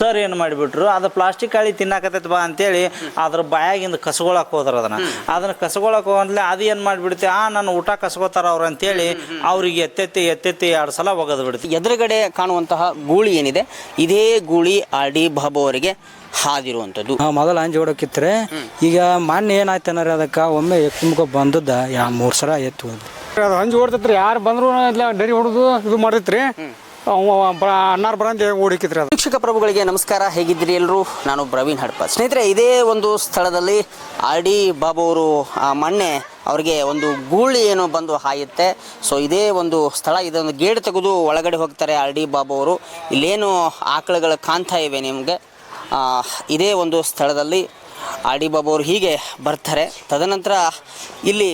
Sir ಏನು ಮಾಡಿಬಿಟ್ರು, ಅದು ಪ್ಲಾಸ್ಟಿಕ್ ಕಾಳಿ ತಿನ್ನಾಕತ್ತೈತಿ ಬಾ ಅಂತೇಳಿ ಅದ್ರ ಬಾಯಾಗಿಂದ ಕಸ್ಕೊಳಕ್ ಹೋದ್ರ ಅದನ್ನ ಕಸ್ಕೊಳಕ್ ಹೋಗಂದ್ಲೆ ಅದು ಏನು ಮಾಡಿಬಿಡುತ್ತೆ, ನನ್ನ ಊಟ ಕಸ್ಕೋತಾರ ಅವ್ರು ಅಂತೇಳಿ ಅವ್ರಿಗೆ ಎತ್ತೆತ್ತಿ 2 ಸಲ ಒಗದು ಬಿಡುತ್ತೆ. ಎದುರುಗಡೆ ಕಾಣುವಂತಹ ಗೂಳಿ ಏನಿದೆ, ಇದೇ ಗೂಳಿ R.D. ಬಾಬು ಅವರಿಗೆ ಹಾದಿರುವಂಥದ್ದು. ಮೊದಲು ಅಂಜಿ ಓಡೋಕಿತ್ರೆ, ಈಗ ಮೊನ್ನೆ ಏನಾಯ್ತು ಅನ್ನೋರಿ ಅದಕ್ಕೆ ಒಮ್ಮೆ ಎತ್ತುಮ್ಕೊ ಬಂದದ್ದು 3 ಸಲ ಎತ್ತು ಅದು ಅಂಜಿ ಓಡ್ತೈತ್ರಿ. ಯಾರು ಬಂದ್ರು ಡರಿ ಹೊಡೆದು ಇದು ಮಾಡ್ತೈತ್ರಿ. ಅನ್ನಾರು ಬರಂತ ಓಡಿಕಿತ್ರಿ. ಅದು ವೀಕ್ಷಕ ಪ್ರಭುಗಳಿಗೆ ನಮಸ್ಕಾರ, ಹೇಗಿದ್ದೀರಿ ಎಲ್ಲರೂ? ನಾನು ಪ್ರವೀಣ್ ಹಡಪ. ಸ್ನೇಹಿತರೆ, ಇದೇ ಒಂದು ಸ್ಥಳದಲ್ಲಿ R.D. ಬಾಬು ಅವರು ಮೊನ್ನೆ ಅವ್ರಿಗೆ ಒಂದು ಗೂಳಿ ಏನು ಬಂದು ಹಾಯುತ್ತೆ. ಸೊ ಇದೇ ಒಂದು ಸ್ಥಳ, ಇದೊಂದು ಗೇಟ್ ತೆಗೆದು ಒಳಗಡೆ ಹೋಗ್ತಾರೆ R.D. ಬಾಬು ಅವರು. ಇಲ್ಲೇನು ಆಕಳುಗಳು ಕಾಣ್ತಾ ಇವೆ ನಿಮಗೆ, ಇದೇ ಒಂದು ಸ್ಥಳದಲ್ಲಿ R.D. ಬಾಬು ಅವರು ಹೀಗೆ ಬರ್ತಾರೆ. ತದನಂತರ ಇಲ್ಲಿ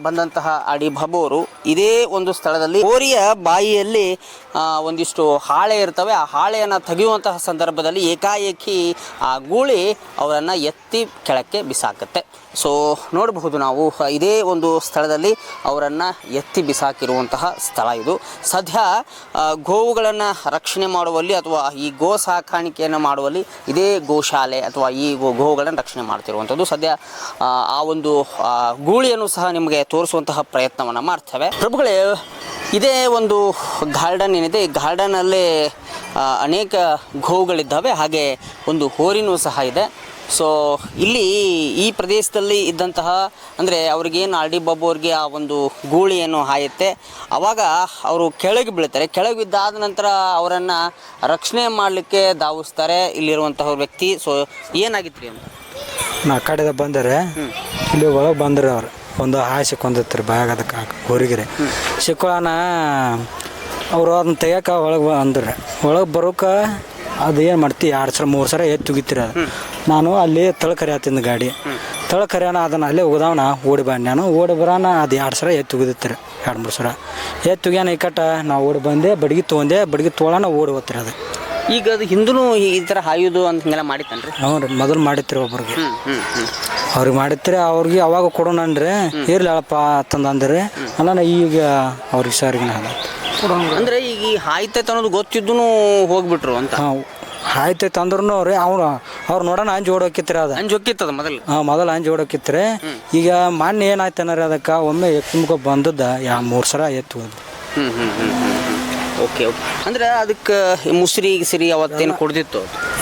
ಬಂದಂತಹ R.D. ಬಾಬು ಅವರು ಇದೇ ಒಂದು ಸ್ಥಳದಲ್ಲಿ ಹೋರಿಯ ಬಾಯಿಯಲ್ಲಿ ಒಂದಿಷ್ಟು ಹಾಳೆ ಇರ್ತವೆ. ಆ ಹಾಳೆಯನ್ನು ತೆಗೆಯುವಂತಹ ಸಂದರ್ಭದಲ್ಲಿ ಏಕಾಏಕಿ ಆ ಗೂಳಿ ಅವರನ್ನು ಎತ್ತಿ ಕೆಳಕ್ಕೆ ಬಿಸಾಕುತ್ತೆ. ಸೊ ನೋಡಬಹುದು ನಾವು ಇದೇ ಒಂದು ಸ್ಥಳದಲ್ಲಿ ಅವರನ್ನು ಎತ್ತಿ ಬಿಸಾಕಿರುವಂತಹ ಸ್ಥಳ ಇದು. ಸದ್ಯ ಗೋವುಗಳನ್ನು ರಕ್ಷಣೆ ಮಾಡುವಲ್ಲಿ ಅಥವಾ ಈ ಗೋ ಸಾಕಾಣಿಕೆಯನ್ನು ಮಾಡುವಲ್ಲಿ ಇದೇ ಗೋಶಾಲೆ ಅಥವಾ ಈ ಗೋವುಗಳನ್ನು ರಕ್ಷಣೆ ಮಾಡ್ತಿರುವಂಥದ್ದು. ಸದ್ಯ ಆ ಒಂದು ಗೂಳಿಯನ್ನು ಸಹ ನಿಮಗೆ ತೋರಿಸುವಂತಹ ಪ್ರಯತ್ನವನ್ನು ಮಾಡ್ತೇವೆ. ಪ್ರಭುಗಳೇ, ಇದೇ ಒಂದು ಗಾರ್ಡನ್ ಏನಿದೆ, ಈ ಗಾರ್ಡನಲ್ಲಿ ಅನೇಕ ಗೋವುಗಳಿದ್ದಾವೆ, ಹಾಗೆ ಒಂದು ಹೋರಿನೂ ಸಹ ಇದೆ. ಸೊ ಇಲ್ಲಿ ಈ ಪ್ರದೇಶದಲ್ಲಿ ಇದ್ದಂತಹ ಅಂದರೆ ಅವ್ರಿಗೇನು R.D. ಬಾಬು ಅವ್ರಿಗೆ ಆ ಒಂದು ಗೂಳಿಯನ್ನು ಹಾಯುತ್ತೆ, ಆವಾಗ ಅವರು ಕೆಳಗೆ ಬೀಳ್ತಾರೆ. ಕೆಳಗೆ ಬಿದ್ದಾದ ನಂತರ ಅವರನ್ನು ರಕ್ಷಣೆ ಮಾಡಲಿಕ್ಕೆ ಧಾವಿಸ್ತಾರೆ ಇಲ್ಲಿರುವಂತಹ ವ್ಯಕ್ತಿ. ಸೊ ಏನಾಗಿತ್ತು ರೀ ಅಂತ ನಾ ಕಡೆದ ಬಂದರೆ ಇಲ್ಲಿ ಒಳಗೆ ಬಂದ್ರೆ ಅವ್ರು ಒಂದು ಹಾಯಿ ಸಿಕ್ಕೊಂದಿತ್ತು ರೀ ಬಾಯಾಗ. ಅದಕ್ಕೆ ಹೊರಗಿರಿ ಸಿಕ್ಕೋಣ ಅವರು ಅದನ್ನ ತೆಗಿಯೋಕೆ ಒಳಗೆ ಅಂದ್ರೆ ಒಳಗೆ ಬರೋಕೆ ಅದು ಏನು ಮಾಡ್ತಿ 2 ಸಲ 3 ಸಲ ಎತ್ತು ತುಗಿತೀರ. ನಾನು ಅಲ್ಲಿ ತಳಕರಿಯಾತಿಂದ ಗಾಡಿ ತಳಕರಿಯಾನ ಅದನ್ನು ಅಲ್ಲೇ ಹೋಗದವನ ಓಡಿ ಬಂದೆ. ನಾನು ಓಡಿ ಬರೋಣ ಅದು 2 ಸಲ ಎತ್ತು ತುಗಿದಿತ್ತು 2-3 ಸಲ ಎತ್ತು ತುಗಿಯಾನ ಇಕ್ಕಟ್ಟ ನಾವು ಓಡಿ ಬಂದೆ, ಬಡ್ಗಿ ತೊಗೊಂಡೆ, ಬಡ್ಗಿ ತೊಗೊಳನ ಓಡಿ ಹೋಗ್ತೀರಿ. ಅದು ಈಗ ಅದು ಹಿಂದೂ ಈ ಥರ ಹಾಯೋದು ಅಂತ ಹಿಂಗೆಲ್ಲ ಮಾಡಿತ್ತನ್ರಿ? ಹ್ಞೂ ರೀ, ಮೊದಲು ಮಾಡಿತ್ರಿ ಒಬ್ರಿಗೆ. ಅವ್ರಿಗೆ ಮಾಡಿತ್ರಿ, ಅವ್ರಿಗೆ ಅವಾಗ ಕೊಡೋಣನ್ರಿ ಇರ್ಲಿ ಹೇಳಪ್ಪ ಅಂತಂದ್ರೆ ಅಲ್ಲ ಈಗ ಅವ್ರಿಗೆ ಸರ್ಗಿನ ಅಂದ್ರೆ ಈಗ ಹಾಯ್ತೈತೆ ಅನ್ನೋದು ಗೊತ್ತಿದ್ದು ಹೋಗ್ಬಿಟ್ರು ಅಂತ. ಆಯ್ತೈತೆ ಅಂದ್ರೂ ರೀ ಅವ್ರು ನೋಡೋಣ ಅಂಜಿ ಓಡೋಕಿತ್ರಿ. ಅದು ಅಂಜಿ ಹೋಗಿತ್ತದ ಮೊದಲು. ಮೊದಲು ಅಂಜಿ ಓಡೋಕಿತ್ರಿ. ಈಗ ಮೊನ್ನೆ ಏನಾಯ್ತು ಅನ್ನೋರಿ ಅದಕ್ಕೆ ಒಮ್ಮೆ ಎತ್ತುಮ್ಕೊ ಬಂದದ್ದು 3 ಸಲ ಎತ್ತು. Okay okay. ಅಂದ್ರೆ ಅದಕ್ಕೆ ಮುಸ್ರಿ ಗಿಸ್ರಿ ಅವತ್ತೇನು ಕೊಡ್ದಿತ್ತು?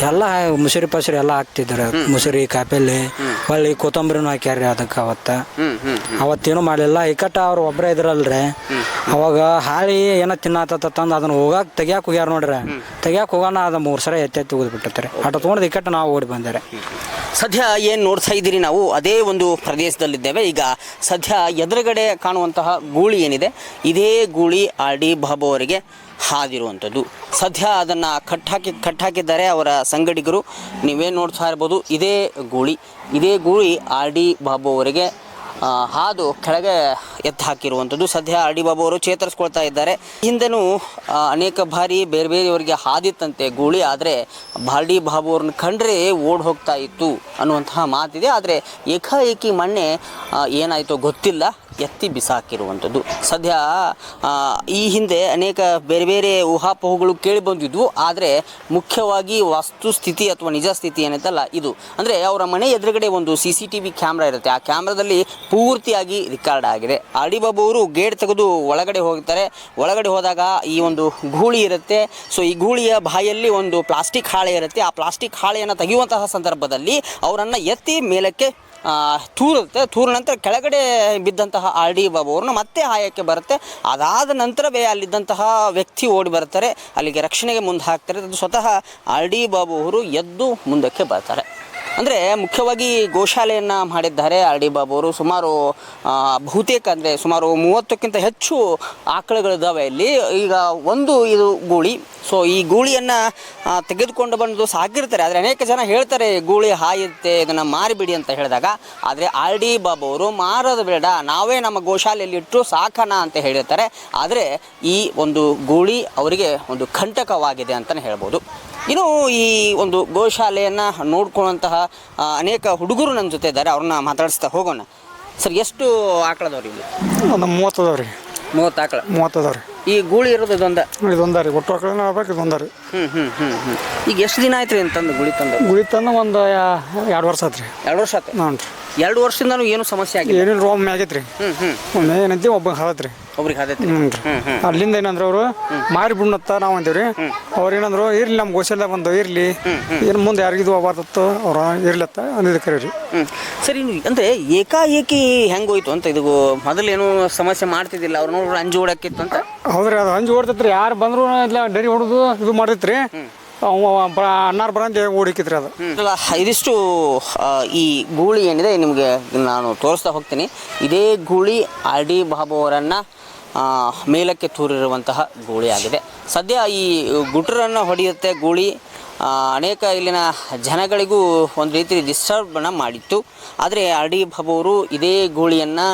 ಎಲ್ಲ ಮುಸುರಿ ಪಸರಿ ಎಲ್ಲ ಹಾಕ್ತಿದ್ರು. ಮುಸುರಿ ಕಾಪೆಲ್ಲಿ ಹೊಳ್ಳಿ ಕೊತ್ತಂಬರಿನೂ ಹಾಕ್ಯಾರ್ರಿ ಅದಕ್ಕೆ. ಅವತ್ತೇನು ಮಾಡಲಿಲ್ಲ. ಇಕ್ಕಟ್ಟ ಅವ್ರು ಒಬ್ಬರೇ ಇದ್ರಲ್ರಿ. ಅವಾಗ ಹಾಳಿ ಏನೋ ತಿನ್ನತ್ತಂದು ಅದನ್ನ ತೆಗಿಯಾಕೆ ಹೋಗ್ಯಾರ ನೋಡ್ರಿ. ತೆಗಿಯಾಕೆ ಹೋಗೋಣ ಅದು 3 ಸಲ ಎತ್ತಿ ಹೋಗ್ಬಿಟ್ಟಿರ್ತಾರೆ. ಆಟ ತೊಗೊಂಡು ಇಕ್ಕಟ್ಟ ನಾವು ಓಡಿ ಬಂದರೆ. ಸದ್ಯ ಏನು ನೋಡ್ತಾ ಇದ್ದೀರಿ ನಾವು ಅದೇ ಒಂದು ಪ್ರದೇಶದಲ್ಲಿದ್ದೇವೆ. ಈಗ ಸದ್ಯ ಎದುರುಗಡೆ ಕಾಣುವಂತಹ ಗೂಳಿ ಏನಿದೆ, ಇದೇ ಗೂಳಿ R.D. ಬಾಬು ಅವರಿಗೆ ಹಾದಿರುವಂಥದ್ದು. ಸದ್ಯ ಅದನ್ನು ಕಟ್ಟಾಕಿದ್ದಾರೆ ಅವರ ಸಂಗಡಿಗರು. ನೀವೇನು ನೋಡ್ತಾ ಇರ್ಬೋದು, ಇದೇ ಗೂಳಿ R.D. ಬಾಬು ಅವರಿಗೆ ಹಾದು ಕೆಳಗೆ ಎತ್ತು ಹಾಕಿರುವಂಥದ್ದು. ಸದ್ಯ R.D. ಬಾಬು ಅವರು ಚೇತರಿಸ್ಕೊಳ್ತಾ ಇದ್ದಾರೆ. ಹಿಂದೆನೂ ಅನೇಕ ಬಾರಿ ಬೇರೆ ಬೇರೆಯವರಿಗೆ ಹಾದಿತ್ತಂತೆ ಗೂಳಿ, ಆದರೆ R.D. ಬಾಬು ಅವ್ರನ್ನ ಕಂಡ್ರೆ ಓಡಿ ಹೋಗ್ತಾ ಇತ್ತು ಅನ್ನುವಂತಹ ಮಾತಿದೆ. ಆದರೆ ಏಕಾಏಕಿ ಮೊನ್ನೆ ಏನಾಯಿತೋ ಗೊತ್ತಿಲ್ಲ, ಎತ್ತಿ ಬಿಸಾಕಿರುವಂಥದ್ದು. ಸದ್ಯ ಈ ಹಿಂದೆ ಅನೇಕ ಬೇರೆ ಬೇರೆ ಊಹಾಪೋಹಗಳು ಕೇಳಿ ಬಂದಿದ್ವು, ಆದರೆ ಮುಖ್ಯವಾಗಿ ವಸ್ತುಸ್ಥಿತಿ ಅಥವಾ ನಿಜ ಸ್ಥಿತಿ ಏನೈತಲ್ಲ ಇದು. ಅಂದರೆ ಅವರ ಮನೆ ಎದುರುಗಡೆ ಒಂದು CCTV ಕ್ಯಾಮ್ರಾ ಇರುತ್ತೆ. ಆ ಕ್ಯಾಮ್ರಾದಲ್ಲಿ ಪೂರ್ತಿಯಾಗಿ ರೆಕಾರ್ಡ್ ಆಗಿದೆ. R.D. ಬಾಬು ಅವರು ಗೇಟ್ ತೆಗೆದು ಒಳಗಡೆ ಹೋಗ್ತಾರೆ. ಒಳಗಡೆ ಹೋದಾಗ ಈ ಒಂದು ಗೂಳಿ ಇರುತ್ತೆ. ಸೊ ಈ ಗೂಳಿಯ ಬಾಯಲ್ಲಿ ಒಂದು ಪ್ಲಾಸ್ಟಿಕ್ ಹಾಳೆ ಇರುತ್ತೆ. ಆ ಪ್ಲಾಸ್ಟಿಕ್ ಹಾಳೆಯನ್ನು ತೆಗೆಯುವಂತಹ ಸಂದರ್ಭದಲ್ಲಿ ಅವರನ್ನು ಎತ್ತಿ ಮೇಲಕ್ಕೆ ತೂರ ನಂತರ ಕೆಳಗಡೆ ಬಿದ್ದಂತಹ R.D. ಬಾಬು ಅವ್ರನ್ನ ಮತ್ತೆ ಹಾಯಕ್ಕೆ ಬರುತ್ತೆ. ಅದಾದ ನಂತರವೇ ಅಲ್ಲಿದ್ದಂತಹ ವ್ಯಕ್ತಿ ಓಡಿ ಬರ್ತಾರೆ, ಅಲ್ಲಿಗೆ ರಕ್ಷಣೆಗೆ ಮುಂದೆ ಹಾಕ್ತಾರೆ. ಅದು ಸ್ವತಃ R.D. ಬಾಬು ಅವರು ಎದ್ದು ಮುಂದಕ್ಕೆ ಬರ್ತಾರೆ. ಅಂದರೆ ಮುಖ್ಯವಾಗಿ ಗೋಶಾಲೆಯನ್ನು ಮಾಡಿದ್ದಾರೆ R.D. ಬಾಬು ಅವರು. ಸುಮಾರು ಬಹುತೇಕ ಅಂದರೆ ಸುಮಾರು 30ಕ್ಕಿಂತ ಹೆಚ್ಚು ಆಕಳುಗಳಿದ್ದಾವೆ ಇಲ್ಲಿ. ಈಗ ಒಂದು ಇದು ಗೂಳಿ. ಸೊ ಈ ಗೂಳಿಯನ್ನು ತೆಗೆದುಕೊಂಡು ಬಂದು ಸಾಕಿರ್ತಾರೆ. ಆದರೆ ಅನೇಕ ಜನ ಹೇಳ್ತಾರೆ ಗೂಳಿ ಹಾಯುತ್ತೆ, ಇದನ್ನು ಮಾರಿಬಿಡಿ ಅಂತ ಹೇಳಿದಾಗ. ಆದರೆ R.D. ಬಾಬು ಅವರು ಮಾರೋದು ಬೇಡ, ನಾವೇ ನಮ್ಮ ಗೋಶಾಲೆಯಲ್ಲಿ ಇಟ್ಟು ಸಾಕೋಣ ಅಂತ ಹೇಳಿರ್ತಾರೆ. ಆದರೆ ಈ ಒಂದು ಗೂಳಿ ಅವರಿಗೆ ಒಂದು ಕಂಟಕವಾಗಿದೆ ಅಂತಲೇ ಹೇಳ್ಬೋದು. ಇನ್ನು ಈ ಒಂದು ಗೋಶಾಲೆಯನ್ನು ನೋಡ್ಕೊಳ್ಳುವಂತಹ ಅನೇಕ ಹುಡುಗರು ನನ್ನ ಜೊತೆ ಇದ್ದಾರೆ, ಅವ್ರನ್ನ ಮಾತಾಡಿಸ್ತಾ ಹೋಗೋಣ. ಸರ್, ಎಷ್ಟು ಆಕಳದವ್ರಿ ಇಲ್ಲಿ? ಒಂದು 30 ಅದಾವ್ರಿ. 30 ಆಕಳ? 30 ಅದಾವ್ರಿ. ಈ ಗೂಳಿ ಇರೋದು ಇದೊಂದ. ಇದೊಂದಾರಿ ಒಟ್ಟು ಆಕಳನ ಆಗ್ಬೇಕು ಇದೊಂದಾರಿ. ಈಗ ಎಷ್ಟು ದಿನ ಆಯ್ತು ರೀ ಅಂತಂದು ಗುಳಿ ತಂದು? ಗುಳಿ ತಂದು ಒಂದು 2 ವರ್ಷ ಆತ್ರಿ. 2 ವರ್ಷ ಆಯ್ತು. ಹ್ಞೂ ರೀ. 2 ವರ್ಷದಿಂದನೂ ಏನು ಸಮಸ್ಯೆ ಆಗಿಲ್ಲ? ಏನಿಲ್ಲ, ಒಮ್ಮೆ ಆಗೈತೆ ರೀ. ಒಮ್ಮೆ ಏನಂತೀವಿ ಒಬ್ಬ ಹಾದತ್ರಿ. ಒಬ್ರಿಗೆ ಆದೈತಿ. ಹ್ಞೂ ರೀ. ಅಲ್ಲಿಂದ ಏನಂದ್ರೆ ಅವರು ಮಾರಿ ಬಿಡ್ನತ್ತ ನಾವು ಅಂತೀವಿ ರೀ. ಅವ್ರು ಏನಂದ್ರು ಇರ್ಲಿ ನಮ್ಮ ಗೋಶಲ್ದಾಗ ಬಂದು ಇರ್ಲಿ, ಏನು ಮುಂದೆ ಯಾರಿಗಿದು ಹೋಗ್ಬಾರ್ದತ್ತು ಅವ್ರು ಇರ್ಲತ್ತ ಅಂದಿದ್ದಕ್ಕೆ ರೀ. ಸರಿ, ಅಂದರೆ ಏಕಾಏಕಿ ಹೆಂಗೋಯ್ತು ಅಂತ? ಇದು ಮೊದಲೇನು ಸಮಸ್ಯೆ ಮಾಡ್ತಿದ್ದಿಲ್ಲ, ಅವ್ರು ನೋಡ್ರಿ ಅಂಜು ಓಡಾಕಿತ್ತು ಅಂತ? ಹೌದ್ರಿ, ಅದು ಅಂಜು ಓಡ್ತೈತ್ರಿ. ಯಾರು ಬಂದ್ರು ಇಲ್ಲ ಡರಿ ಹೊಡೆದು ಇದು ಮಾಡ್ತೈತ್ರಿ. ಅನ್ನಾರು ಬರಂತ ಓಡಿಕಿತ್ರಿ ಅದು. ಇದಿಷ್ಟು ಈ ಗೂಳಿ ಏನಿದೆ ನಿಮಗೆ ನಾನು ತೋರಿಸ್ತಾ ಹೋಗ್ತೀನಿ. ಇದೇ ಗೂಳಿ ಆರ್ ಡಿ ಬಾಬು ಅವರನ್ನು ಮೇಲಕ್ಕೆ ತೂರಿರುವಂತಹ ಗೂಳಿ ಆಗಿದೆ. ಸದ್ಯ ಈ ಗುಟ್ರನ್ನು ಹೊಡೆಯುತ್ತೆ ಗೂಳಿ. ಅನೇಕ ಇಲ್ಲಿನ ಜನಗಳಿಗೂ ಒಂದು ರೀತಿ ಡಿಸ್ಟರ್ಬನ್ನು ಮಾಡಿತ್ತು. ಆದರೆ ಆರ್ ಡಿ ಬಾಬು ಅವರು ಇದೇ ಗೂಳಿಯನ್ನು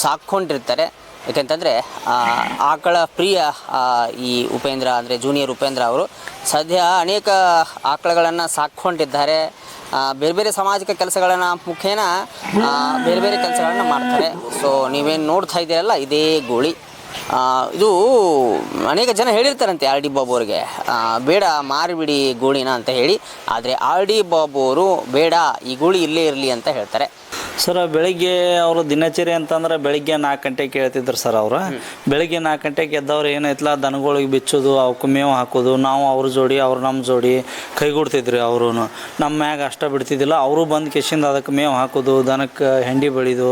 ಸಾಕ್ಕೊಂಡಿರ್ತಾರೆ. ಯಾಕೆಂತಂದರೆ ಆಕಳ ಪ್ರಿಯ ಈ ಉಪೇಂದ್ರ ಅಂದರೆ ಜೂನಿಯರ್ ಉಪೇಂದ್ರ ಅವರು ಸದ್ಯ ಅನೇಕ ಆಕಳಗಳನ್ನು ಸಾಕ್ಕೊಂಡಿದ್ದಾರೆ. ಬೇರೆ ಬೇರೆ ಸಾಮಾಜಿಕ ಕೆಲಸಗಳನ್ನು ಮುಖೇನ ಬೇರೆ ಬೇರೆ ಕೆಲಸಗಳನ್ನು ಮಾಡ್ತಾರೆ. ಸೊ ನೀವೇನು ನೋಡ್ತಾ ಇದ್ದೀರಲ್ಲ ಇದೇ ಗೂಳಿ. ಇದು ಅನೇಕ ಜನ ಹೇಳಿರ್ತಾರಂತೆ ಆರ್ ಡಿ ಬಾಬು ಅವ್ರಿಗೆ, ಬೇಡ ಮಾರಿಬಿಡಿ ಗೂಳಿನ ಅಂತ ಹೇಳಿ. ಆದರೆ ಆರ್ ಡಿ ಬಾಬು ಅವರು ಬೇಡ, ಈ ಗೂಳಿ ಇಲ್ಲೇ ಇರಲಿ ಅಂತ ಹೇಳ್ತಾರೆ. ಸರ್ ಬೆಳಿಗ್ಗೆ ಅವರು ದಿನಚರಿ ಅಂತಂದ್ರೆ ಬೆಳಿಗ್ಗೆ 4 ಗಂಟೆಗೆ ಕೇಳ್ತಿದ್ರು ಸರ್. ಅವರು ಬೆಳಿಗ್ಗೆ 4 ಗಂಟೆಗೆ ಎದ್ದವ್ರು ಏನೈತಲ್ಲ ದನಗಳಿಗೆ ಬಿಚ್ಚೋದು, ಅವಕ್ಕೆ ಮೇವು ಹಾಕೋದು, ನಾವು ಅವ್ರ ಜೋಡಿ ಅವ್ರು ನಮ್ಮ ಜೋಡಿ ಕೈಗೂಡ್ತಿದ್ರಿ. ಅವರು ನಮ್ಮ ಮ್ಯಾಗ ಅಷ್ಟ ಬಿಡ್ತಿದ್ದಿಲ್ಲ. ಅವರು ಬಂದು ಕೆಶಿಂದ ಅದಕ್ಕೆ ಮೇವು ಹಾಕೋದು, ದನಕ್ಕೆ ಹೆಂಡಿ ಬೆಳೆದು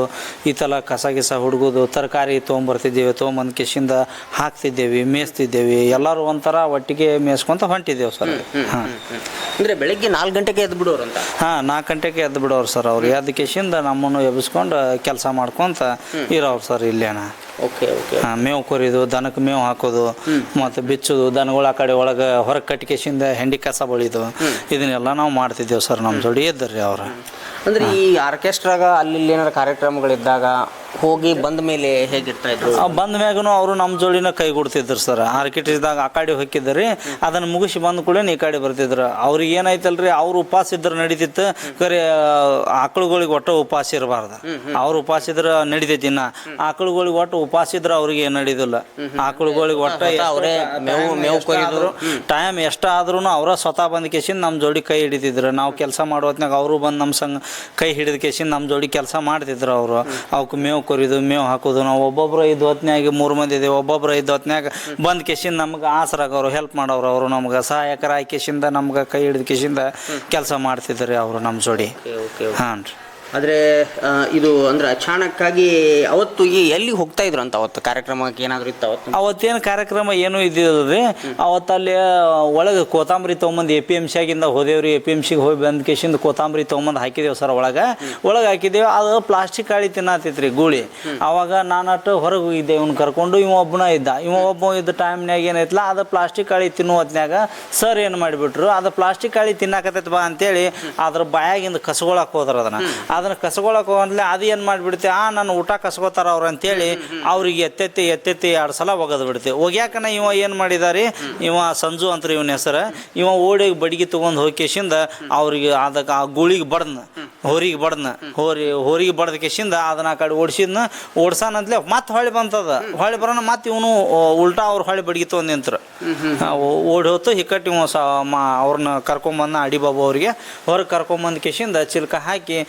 ಈ ಥರ ಕಸ ಗಿಸ ಹುಡುಗೋದು, ತರಕಾರಿ ತೊಗೊಂಬರ್ತಿದ್ದೇವೆ, ತೊಗೊಂಬಂದು ಕೆಶಿಂದ ಹಾಕ್ತಿದ್ದೇವೆ, ಮೇಯಿಸ್ತಿದ್ದೇವೆ. ಎಲ್ಲರೂ ಒಂಥರ ಒಟ್ಟಿಗೆ ಮೇಯಿಸ್ಕೊಂತ ಹೊಂಟಿದ್ದೇವೆ ಸರ್. ಹಾಂ, ಅಂದರೆ ಬೆಳಿಗ್ಗೆ 4 ಗಂಟೆಗೆ ಎದ್ದು ಬಿಡೋರು ಅಂತ? ಹಾಂ, 4 ಗಂಟೆಗೆ ಎದ್ದು ಬಿಡೋರು ಸರ್. ಅವ್ರು ಎದ್ದು ಕೆಶಿಂದ ನಮ್ಮನ್ನು ಎಬ್ಬಿಸ್ಕೊಂಡು ಕೆಲಸ ಮಾಡ್ಕೊಂತ ಇರೋರು ಸರ್ ಇಲ್ಲೇನ. Okay okay. ಹಾಂ, ಮೇವು ಕೊರಿದು, ದನಕ್ಕೆ ಮೇವು ಹಾಕೋದು, ಮತ್ತು ಬಿಚ್ಚೋದು, ದನಗಳ ಆ ಕಡೆ ಒಳಗೆ ಹೊರಗೆ ಕಟ್ಟಿಗೆಸಿಂದ ಹೆಂಡಿ ಕಸ ಬಳಿದು, ಇದನ್ನೆಲ್ಲ ನಾವು ಮಾಡ್ತಿದ್ದೇವೆ ಸರ್. ನಮ್ಮ ಜೋಡಿ ಇದ್ದರ್ರಿ ಅವರು. ಅಂದರೆ ಈ ಆರ್ಕೆಸ್ಟ್ರಾಗ ಅಲ್ಲಿ ಏನಾರು ಕಾರ್ಯಕ್ರಮಗಳಿದ್ದಾಗ ಹೋಗಿ ಬಂದ ಮೇಲೆ ಹೇಗಿರ್ತಾ ಇದ್ರು? ಬಂದ ಮ್ಯಾಗೂ ಅವರು ನಮ್ಮ ಜೋಡಿನ ಕೈಗೂಡ್ತಿದ್ರು ಸರ್. ಆರ್ಕೆಸ್ಟ್ರಾದಾಗ ಆ ಕಡೆ ಹೋಗಿದ್ದರಿ, ಅದನ್ನು ಮುಗಿಸಿ ಬಂದ ಕೂಡ ಈ ಕಡೆ ಬರ್ತಿದ್ರು. ಅವ್ರಿಗೆ ಏನಾಯ್ತಲ್ರಿ, ಅವ್ರು ಉಪವಾಸ ಇದ್ರೆ ನಡೀತಿತ್ತು, ಕರೆ ಆಕಳುಗಳಿಗೆ ಒಟ್ಟು ಉಪವಾಸ ಇರಬಾರ್ದು. ಅವ್ರು ಉಪವಾಸ ಇದ್ರೆ ನಡಿತೈತಿ. ಇನ್ನು ಆಕಳುಗಳಿಗೆ ಒಟ್ಟು ಉಪವಾಸ ಇದ್ರೆ ಅವ್ರಿಗೆ ನಡೀದಿಲ್ಲ. ಆಕಳುಗಳಿಗೆ ಒಟ್ಟು ಅವರೇ ಮೇವು ಕೊಯ್ದ್ರು, ಟೈಮ್ ಎಷ್ಟಾದ್ರೂ ಅವರ ಸ್ವತಃ ಬಂದ ಕೇಸಿಂದ ನಮ್ಮ ಜೋಡಿ ಕೈ ಹಿಡಿತಿದ್ರು. ನಾವು ಕೆಲಸ ಮಾಡೋ ಹೊತ್ನಾಗ ಅವರು ಬಂದು ನಮ್ಮ ಸಂಗ ಕೈ ಹಿಡಿದ ಕೇಸಿಂದ ನಮ್ಮ ಜೋಡಿ ಕೆಲಸ ಮಾಡ್ತಿದ್ರು. ಅವರು ಅವಕ್ಕೆ ಮೇವು ಕೊರಿದು, ಮೇವು ಹಾಕೋದು. ನಾವು ಒಬ್ಬೊಬ್ರು 5 ಹೊತ್ನ್ಯಾಗ 3 ಮಂದಿ ಇದ್ದೇವೆ. ಒಬ್ಬೊಬ್ರು 5 ಹೊತ್ನ್ಯಾಗ ಬಂದು ಕೇಸಿಂದ ನಮ್ಗೆ ಆಸರಾಗವ್ರು, ಹೆಲ್ಪ್ ಮಾಡೋರು. ಅವರು ನಮ್ಗೆ ಸಹಾಯಕರಾಗಿ ಕೇಸಿಂದ ನಮ್ಗೆ ಕೈ ಹಿಡಿದ ಕೇಸಿಂದ ಕೆಲಸ ಮಾಡ್ತಿದ್ದಾರೆ ಅವರು ನಮ್ಮ ಜೋಡಿ. ಹಾಂ ರೀ. ಆದರೆ ಇದು ಅಂದ್ರೆ ಅಚಾನಕ್ಕಾಗಿ ಅವತ್ತು ಎಲ್ಲಿ ಹೋಗ್ತಾ ಇದ್ರು ಅಂತ? ಅವತ್ತು ಕಾರ್ಯಕ್ರಮಕ್ಕೆ ಏನಾದರೂ ಇತ್ತು ಅವತ್ತು? ಅವತ್ತೇನು ಕಾರ್ಯಕ್ರಮ ಏನೂ ಇದ್ದಿದ್ರಿ. ಅವತ್ತಲ್ಲಿ ಒಳಗೆ ಕೋತಂಬರಿ ತೊಗೊಂಬಂದು APMC ಆಗಿಂದ ಹೋದೇವ್ರಿ. APMCಗೆ ಹೋಗಿ ಬಂದ ಕೇಸಿಂದ ಕೋತಂಬರಿ ತೊಗೊಂಬಂದು ಹಾಕಿದೇವು ಸರ್. ಒಳಗೆ ಹಾಕಿದ್ದೇವೆ. ಅದು ಪ್ಲಾಸ್ಟಿಕ್ ಕಾಳಿ ತಿನ್ನತ್ತಿತ್ತು ರೀ ಗೂಳಿ. ಅವಾಗ ನಾನಟ್ಟು ಹೊರಗೆ ಹೋಗಿದ್ದೆ, ಇವ್ನು ಕರ್ಕೊಂಡು. ಒಬ್ಬನ ಇದ್ದ ಟೈಮ್ನಾಗ ಏನೈತಲ್ಲ, ಅದು ಪ್ಲಾಸ್ಟಿಕ್ ಕಾಳಿ ತಿನ್ನೋ ಹೊತ್ನ್ಯಾಗ ಸರ್ ಏನು ಮಾಡಿಬಿಟ್ರು, ಅದು ಪ್ಲಾಸ್ಟಿಕ್ ಕಾಳಿ ತಿನ್ನಾಕತ್ತೈತೆ ಬಾ ಅಂತೇಳಿ ಅದ್ರ ಬಾಯಾಗಿಂದ ಕಸ್ಕೊಳಕ್ಕೆ ಹೋದ್ರ. ಅದನ್ನು ಕಸ್ಕೊಳಕ್ಕೆ ಹೋಗಂದ್ಲೆ ಅದು ಏನು ಮಾಡಿಬಿಡ್ತೆ, ನನ್ನ ಊಟ ಕಸ್ಕೋತಾರ ಅವ್ರು ಅಂತೇಳಿ ಅವ್ರಿಗೆ ಎತ್ತೆತ್ತಿ 2 ಸಲ ಒಗದು ಬಿಡ್ತೇವೆ. ಒಗ್ಯಾಕನ ಇವ ಏನು ಮಾಡಿದಾರಿ, ಇವ ಸಂಜು ಅಂತ ಇವನ ಹೆಸರು. ಇವ ಓಡಿ ಬಡಿಗೆ ತೊಗೊಂಡು ಹೋಗಿ ಕೇಸಿಂದ ಅವ್ರಿಗೆ ಅದಕ್ಕೆ ಆ ಗೂಳಿಗೆ ಹೋರಿಗೆ ಹೋರಿಗೆ ಬಡ್ದ ಕೇಸಿಂದ ಅದನ್ನ ಆ ಕಡೆ ಓಡ್ಸಾನಂತಲೇ ಮತ್ತೆ ಹೊಳ್ಳಿ ಬಂತದ. ಹೊಳ್ಳಿ ಬರೋಣ ಮತ್ತೆ ಇವನು ಉಲ್ಟಾ ಅವ್ರು ಹೊಳ್ಳಿ ಬಡಿಗೆ ತೊಗೊಂಡು ನಿಂತರು. ಓಡಿ ಹೊತ್ತು ಹಿಕ್ಕಟ್ಟು ಇವ ಅವ್ರನ್ನ ಕರ್ಕೊಂಬಂದ ಆಡಿಬಾಬು ಅವ್ರಿಗೆ ಹೊರಗೆ ಕರ್ಕೊಂಬಂದು ಕೇಸಿಂದ ಚಿಲ್ಕ ಹಾಕಿ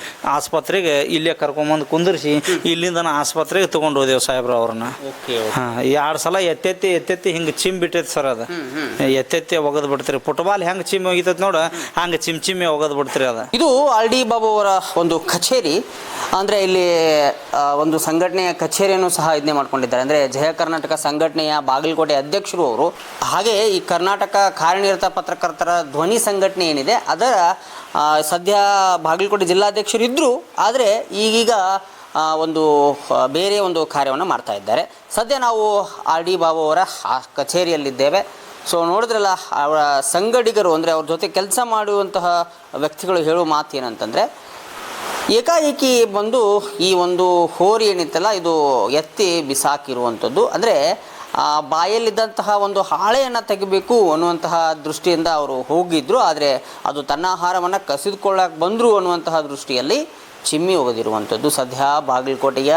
ಆಸ್ಪತ್ರೆಗೆ ಇಲ್ಲೇ ಕರ್ಕೊಂಬಂದು ಕುಂದಿರಿಸಿ ಇಲ್ಲಿಂದ ಆಸ್ಪತ್ರೆಗೆ ತೊಗೊಂಡು ಹೋದೆವು ಸಾಹೇಬ್ರು ಅವ್ರನ್ನ. ಹಾಂ, 2 ಸಲ ಎತ್ತೆತ್ತಿ ಹಿಂಗೆ ಚಿಮ್ ಬಿಟ್ಟೈತೆ ಸರ್. ಅದು ಎತ್ತೆತ್ತಿ ಒಗದು ಬಿಡ್ತೀರಿ. ಫುಟ್ಬಾಲ್ ಹೆಂಗೆ ಚಿಮ್ ಹೋಗಿತೈತೆ ನೋಡು, ಹಂಗೆ ಚಿಮ್ಮೆ ಒಗದು ಬಿಡ್ತೀರಿ. ಅದು ಇದು ಆರ್ ಡಿ ಬಾಬು ಅವರ ಒಂದು ಕಚೇರಿ. ಅಂದರೆ ಇಲ್ಲಿ ಒಂದು ಸಂಘಟನೆಯ ಕಚೇರಿಯನ್ನು ಸಹ ಇದನ್ನೇ ಮಾಡ್ಕೊಂಡಿದ್ದಾರೆ. ಅಂದರೆ ಜಯ ಕರ್ನಾಟಕ ಸಂಘಟನೆಯ ಬಾಗಲಕೋಟೆ ಅಧ್ಯಕ್ಷರು ಅವರು. ಹಾಗೆ ಈ ಕರ್ನಾಟಕ ಕಾರ್ಯನಿರತ ಪತ್ರಕರ್ತರ ಧ್ವನಿ ಸಂಘಟನೆ ಏನಿದೆ ಅದರ ಸದ್ಯ ಬಾಗಲಕೋಟೆ ಜಿಲ್ಲಾಧ್ಯಕ್ಷರು ಇದ್ದರು. ಆದರೆ ಈಗೀಗ ಒಂದು ಬೇರೆ ಒಂದು ಕಾರ್ಯವನ್ನು ಮಾಡ್ತಾ ಇದ್ದಾರೆ. ಸದ್ಯ ನಾವು ಆರ್ ಡಿ ಬಾಬು ಅವರ ಕಚೇರಿಯಲ್ಲಿದ್ದೇವೆ. ಸೊ ನೋಡಿದ್ರಲ್ಲ, ಅವರ ಸಂಗಡಿಗರು ಅಂದರೆ ಅವ್ರ ಜೊತೆ ಕೆಲಸ ಮಾಡುವಂತಹ ವ್ಯಕ್ತಿಗಳು ಹೇಳುವ ಮಾತು ಏನಂತಂದರೆ, ಏಕಾಏಕಿ ಬಂದು ಈ ಒಂದು ಹೋರಿ ಏನಿತ್ತಲ್ಲ ಇದು ಎತ್ತಿ ಬಿಸಾಕಿರುವಂಥದ್ದು. ಅಂದರೆ ಬಾಯಲ್ಲಿದ್ದಂತಹ ಒಂದು ಹಾಳೆಯನ್ನು ತೆಗಿಬೇಕು ಅನ್ನುವಂತಹ ದೃಷ್ಟಿಯಿಂದ ಅವರು ಹೋಗಿದ್ದರು. ಆದರೆ ಅದು ತನ್ನ ಆಹಾರವನ್ನು ಕಸಿದುಕೊಳ್ಳಕ್ಕೆ ಬಂದರು ಅನ್ನುವಂತಹ ದೃಷ್ಟಿಯಲ್ಲಿ ಚಿಮ್ಮಿ ಹೋಗದಿರುವಂಥದ್ದು. ಸದ್ಯ ಬಾಗಲಕೋಟೆಯ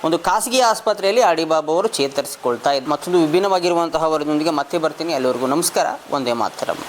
ಒಂದು ಖಾಸಗಿ ಆಸ್ಪತ್ರೆಯಲ್ಲಿ ಆಡಿಬಾಬು ಅವರು ಚೇತರಿಸಿಕೊಳ್ತಾ ಇದ್ದು ಮತ್ತೊಂದು ವಿಭಿನ್ನವಾಗಿರುವಂತಹ ವರದಿಯೊಂದಿಗೆ ಮತ್ತೆ ಬರ್ತೀನಿ. ಅಲ್ಲಿವರೆಗೂ ನಮಸ್ಕಾರ. ವಂದೇ ಮಾತರಂ.